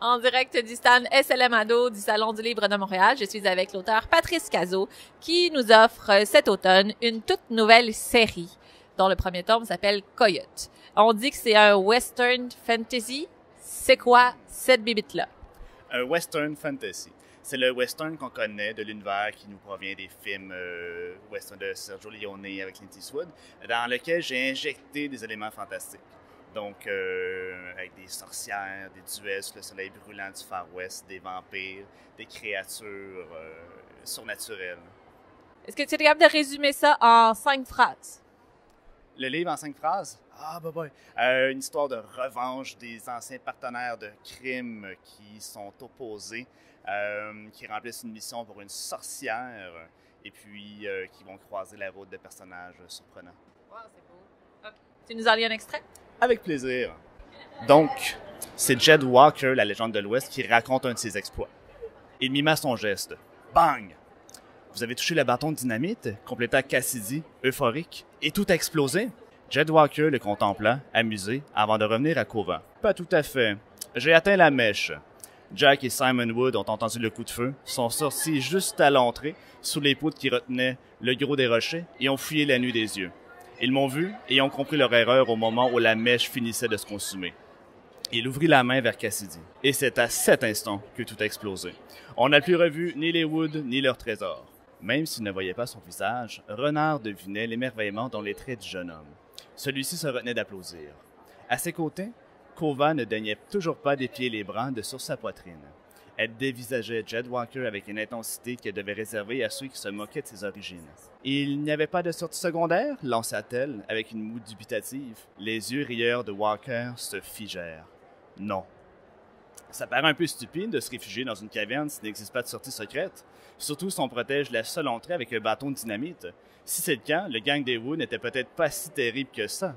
En direct du stand SLM Ado du Salon du Livre de Montréal, je suis avec l'auteur Patrice Cazot qui nous offre cet automne une toute nouvelle série dont le premier tome s'appelle Coyote. On dit que c'est un western fantasy. C'est quoi cette bibite-là? Un western fantasy. C'est le western qu'on connaît de l'univers qui nous provient des films western de Sergio Leone avec Clint Eastwood, dans lequel j'ai injecté des éléments fantastiques. Donc, avec des sorcières, des duels sur le soleil brûlant du Far West, des vampires, des créatures surnaturelles. Est-ce que tu es capable de résumer ça en 5 phrases? Le livre en 5 phrases? Ah, une histoire de revanche des anciens partenaires de crime qui sont opposés, qui remplissent une mission pour une sorcière et puis qui vont croiser la route de personnages surprenants. Wow, c'est beau. Okay. Tu nous en lis un extrait? Avec plaisir. Donc, c'est Jed Walker, la légende de l'Ouest, qui raconte un de ses exploits. Il mima son geste. Bang! Vous avez touché le bâton de dynamite, compléta Cassidy, euphorique, et tout a explosé. Jed Walker le contempla, amusé, avant de revenir à Couvent. Pas tout à fait. J'ai atteint la mèche. Jack et Simon Wood ont entendu le coup de feu, sont sortis juste à l'entrée, sous les poutres qui retenaient le gros des rochers, et ont fouillé la nuit des yeux. Ils m'ont vu et ont compris leur erreur au moment où la mèche finissait de se consumer. Il ouvrit la main vers Cassidy. Et c'est à cet instant que tout a explosé. On n'a plus revu ni les Wood ni leur trésor. Même s'il ne voyait pas son visage, Renard devinait l'émerveillement dans les traits du jeune homme. Celui-ci se retenait d'applaudir. À ses côtés, Kova ne daignait toujours pas d'épier les bras de sur sa poitrine. Elle dévisageait Jed Walker avec une intensité qu'elle devait réserver à ceux qui se moquaient de ses origines. « Il n'y avait pas de sortie secondaire ?» lança-t-elle avec une moue dubitative. Les yeux rieurs de Walker se figèrent. « Non. » Ça paraît un peu stupide de se réfugier dans une caverne s'il n'existe pas de sortie secrète, surtout si on protège la seule entrée avec un bâton de dynamite. Si c'est le cas, le gang des Wood n'était peut-être pas si terrible que ça.